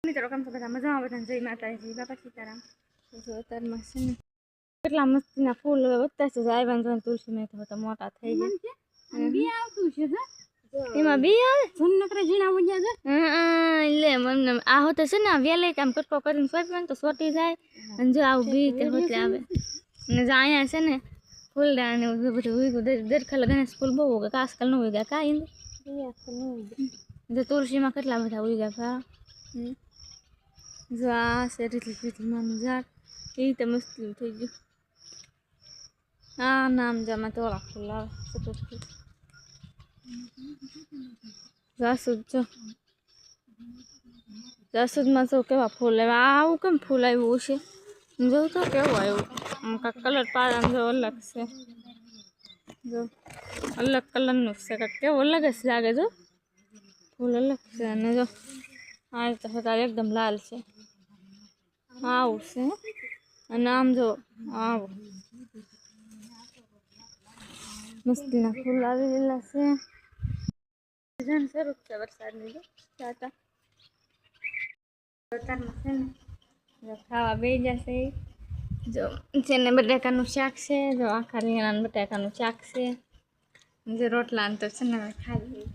મિત્રો કેમ છો બધા મજામાં? બધાને જય માતાજી, બાપા સીતારામ. અત્યારમાં છે ને કેટલા મસ્તીના ફૂલ વધતા છે. આવ્યા જોઈને તુલસી મેં તો મોટા થઈ ગયા. બી આવતું છે એમાં બી આવે જન્નકરે જીણા વળ્યા છે. લે મને આ હોતે છે ને વેલે કામ કટકો કરીને સોંપ્યો ને તો સોટી જાય અને જો આવું બી તે હોતે આવે. અને જો અહીંયા છે ને ફૂલડા ને બધું ઉગ્યું દરખા ગણેશ ફૂલ બહુ ઉગે. આજકાલ ન ઉગ્યા કાંઈ જો તુલસીમાં કેટલા બધા ઉગ્યા ખરા. જો આ છે રીતલીમાનું ઝાડ એ તો મસ્તી થઈ ગયું. આ નામ જામાં તોળા ફૂલ આવે સફેદ ફૂલ. જાસૂદ જો જાસૂદમાં જો કેવા ફૂલ આવ્યા. આવું કેમ ફૂલ આવ્યું છે જોઉં તો કેવું આવ્યું. આમ કાંક કલર પાડમ જો અલગ છે. જો અલગ કલરનું છે કાંક કેવું અલગ જ લાગે. જો ફૂલ અલગ છે અને જો આ રીતે અત્યારે એકદમ લાલ છે. આવું છે અને આમ જો આવું મસ્તીના ફૂલ આવી ગયેલા છે. સિઝન શરૂ છે વરસાદની. જો ચાટા અત્યારમાં છે ને ખાવા બે જશે. જો છે ને બટાકાનું શાક છે. જો આખા રીંગણાનું બટાકાનું શાક છે. જે રોટલા તો છે ને ખાલી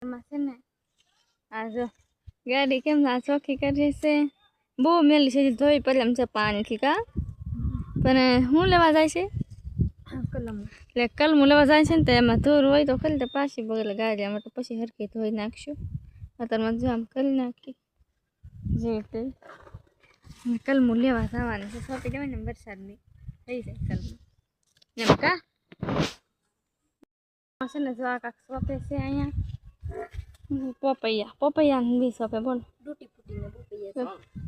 એમાં છે ને આ જો ગાડી કેમ આ ચોખ્ખી કરી છે. બહુ મેલી છે ધોઈ પડે એમ છે પાણીથી કા. પણ હું લેવા જાય છે કલમ એટલે કલમું લેવા જાય છે ને તો એમાં ધૂર હોય તો ખાલી તો પાછી બગલે ગાડી આમાં તો પછી હરખી ધોઈ નાખશું. અત્યારમાં જો આમ કરી નાખી જે તે કલમું લેવા જવાની છે. સોંપી દેવાય ને વરસાદની થઈ જાય કલમું એમ કા છે ને જો આ કાંક સોંપે છે અહીંયા પોપૈયા બી સોંપે. બોલ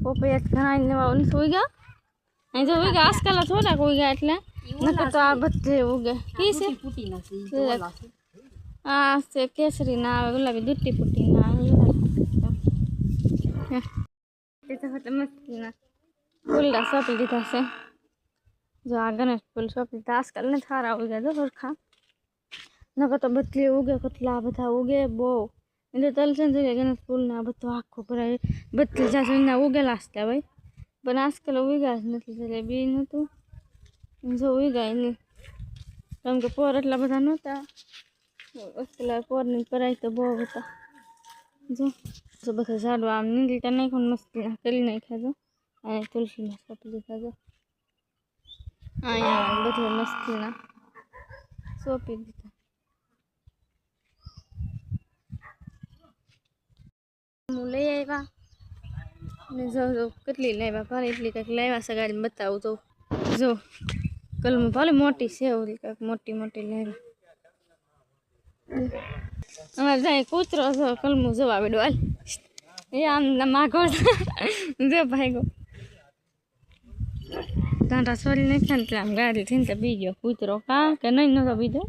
પોપૈયા ઘણા લેવા સુઈ ગયા અહીં જો ઉઈ ગયા. આજકાલ થોડાક ઉઈ ગયા એટલે નકર તો આ બધે ઉગે. કી છે આ છે કેસરી ના આવે ગુલાબી દૂટી ફૂટી ના આવે મસ્તીના ફૂલડા સોંપી દીધા છે. જો આ ગણેશ ફૂલ સોંપી દીધા. આજકાલ ને સારા ઉગ્યા જો સરખા નકર તો બદલી ઉગે કેટલા બધા ઉગે બહુ. એટલે તલ છે ને ગણેશ ફૂલના બધું આખું ભરાય બદલી જાજના ઉગેલા છે ભાઈ. પણ આજકાલ ઉગ્યા જ નથી. એટલે બી નહોતું જો ઉગ્યા નહીં કેમ કે પોર એટલા બધા નહોતા. પેલા પોરની પરાય તો બહુ હતા. જો બધા ઝાડવા આમ નીકળતા નાખ્યું મસ્તી કરી નાખ્યા. જો અહીંયા તુલસીમાં સોંપી દીધા. જો અહીંયા બધા મસ્તીના સોંપી દીધા. હું લઈ આવ્યા ને જો કેટલી લાવ્યા ભારે એટલી કંઈક લાવ્યા છે. ગાડી બતાવું તો જો કલમું ભાલે મોટી છે ઓલી કંઈક મોટી મોટી લાવ્યા. અમારે જાય કૂતરો જો કલમું જોવા બેડો હાલ એ આમ માગો જો ભાઈ તાંટા સોરી નાખ્યા ને એટલે આમ ગાડી થઈને તો બી ગયો કૂતરો કા કે નહીં નતો બીજો.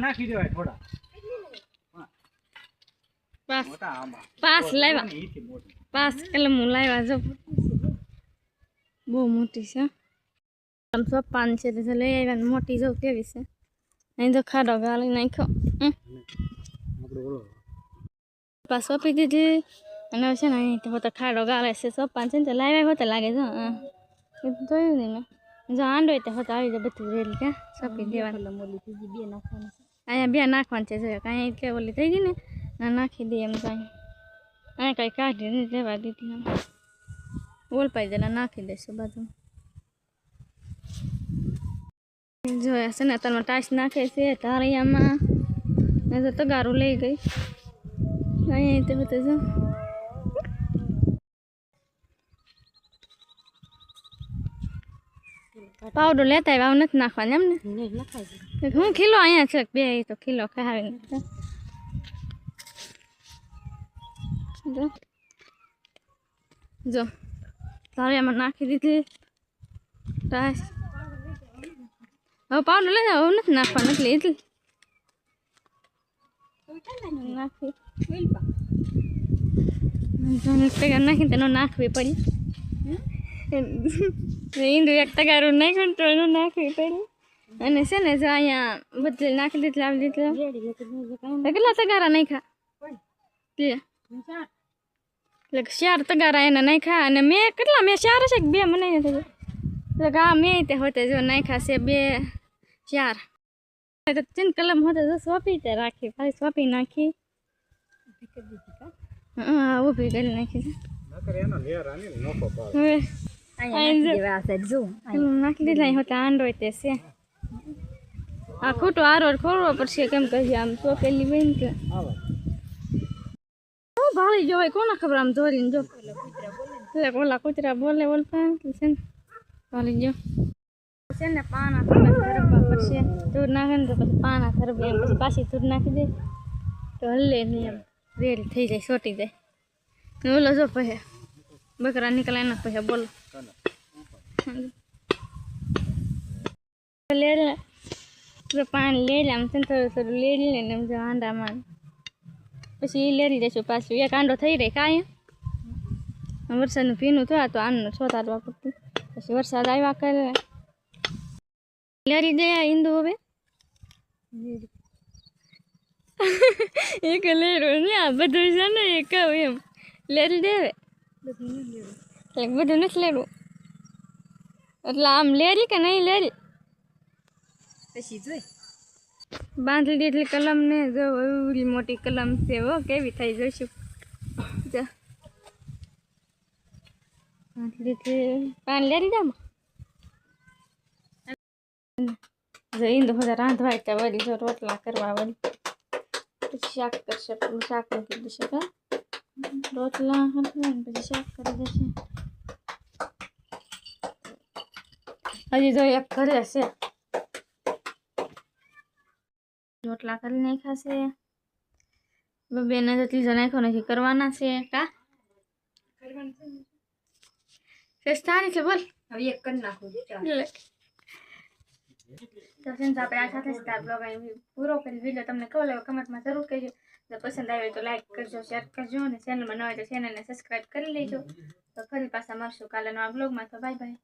નાખી દેવાય થોડા પાસ લાવ્યા. પાસ કલમું લાવ્યા જો બહુ મોટી છે. આમ સોપાન છે તો લઈ આવ્યા. મોટી જો કેવી છે. અહીં તો ખાડો ગાળી નાખ્યો. પાસ સોંપી દીધી અને છે ને અહીં તો ખાડો ગાળે છે. સોપાન છે ને તો લાવ્યા હોતા લાગે જો જોયું નહીં મેં જો આંડો તો હોતા આવી જાય બધું રેલી ક્યાં સોંપી દેવાનું. અહીંયા બે નાખવાનું છે જોયો કે અહીંયા કે ઓલી થઈ ગઈ ને ના નાખી દઈએ એમ કાંઈ અહીંયા કાંઈ કાઢી નહીં રહેવા દીધી. ઓલ પાઈ દેલા નાખી દઈશું બાજુ. જોયા છે ને અત્યારમાં ટાઈસ નાખે છે ધારિયામાં ને તો તગારું લઈ ગઈ. અહીંયા તો હોતે જો પાવડર લેતા આવ્યા નથી નાખવાની એમ ને. હું કિલો અહીંયા છે બે તો કિલો ખાવી જો ધારિયામાં નાખી દીધી ટાઈસ. હવે પાવડર લઈ જાવ નથી નાખવાનું એટલે એટલી નાખી નાખી તેનો નાખવી પડી. ઈંડું એક તગારું નાખ્યું તો એનું નાખવી પડી. અને છે ને જો અહીંયા બદલી નાખી દીધું લાવી દીધું કેટલા તગારા નાખ્યા એટલે 4 તગારા એને નાખ્યા અને મેં 4 હશે કે 2 મને નથી એટલે હા મેં તે હોતે જો નાખ્યા છે 2 4 ચીન કલમ હોતે તો સોંપી તે રાખી ભાઈ સોંપી નાખી હા ઊભી કરી નાખી નાખી દીધા હોતા આંડો તે છે આ ખોટો આરો ખોરવો પડશે કેમ કહી આમ સોંપેલી બેન કે ભાળી જો કોના ખબર આમ ધોરીને જો ઓલા કૂતરા બોલે ઓલપા છે ને ભાળી જો છે ને પાના ધરવા પડશે ધૂર નાખે ને તો પછી પાના ધરવા પછી પાછી ધૂર નાખી દે તો હલ્લે નહીં એમ રેલ થઈ જાય સોટી જાય ઓલો જો પછી બકરા નીકળે એના પછી બોલો લે પાણી લઈ લે આમ છે ને થોડું લઈ લે ને જો આંડામાં પછી લેરી જઈશું પાછું એક આંડો થઈ રહે કાંઈ વરસાદનું ભીનું થયા તો આનું સોતાડવા પડતું પછી વરસાદ આવ્યા કરે લેરી દે ઈંદુ હવે એક લેરો ને આ બધું છે ને એ કહું એમ લેરી દેવે એટલે બધું નથી લેવું એટલે આમ લેરી કે નહીં લેરી પછી જોઈ બાંધી દીધલી કલમ ને જો એવડી મોટી કલમ છે હો કેવી થઈ જોઈશું જો બાંધી દીધલી પાણી લેરી જામ જો ઈંદો બધા રાંધવા ત્યાં વળી જો રોટલા કરવા વળી પછી શાક કરશે શાક મૂકી દેશે કા રોટલા પછી શાક કરી દેશે હજી જો એક ઘરે છે રોટલા કરી નાખ્યા છે બેને તો ત્રીજો નાખ્યો નથી કરવાના છે કા સ્થાનિક છે બોલ હવે એક કરી નાખું તો ફ્રેન્ડ્સ આપણે આ સાથે જ બ્લોગ પૂરો કરી વિડીયો તમને કેવો લાગ્યો કમેન્ટમાં જરૂર કહેજો જો પસંદ આવે તો લાઈક કરજો શેર કરજો અને ચેનલમાં નવા હોય તો ચેનલને સબસ્ક્રાઈબ કરી લેજો તો ફરી પાછા મળશું કાલે નવા બ્લોગમાં તો બાય બાય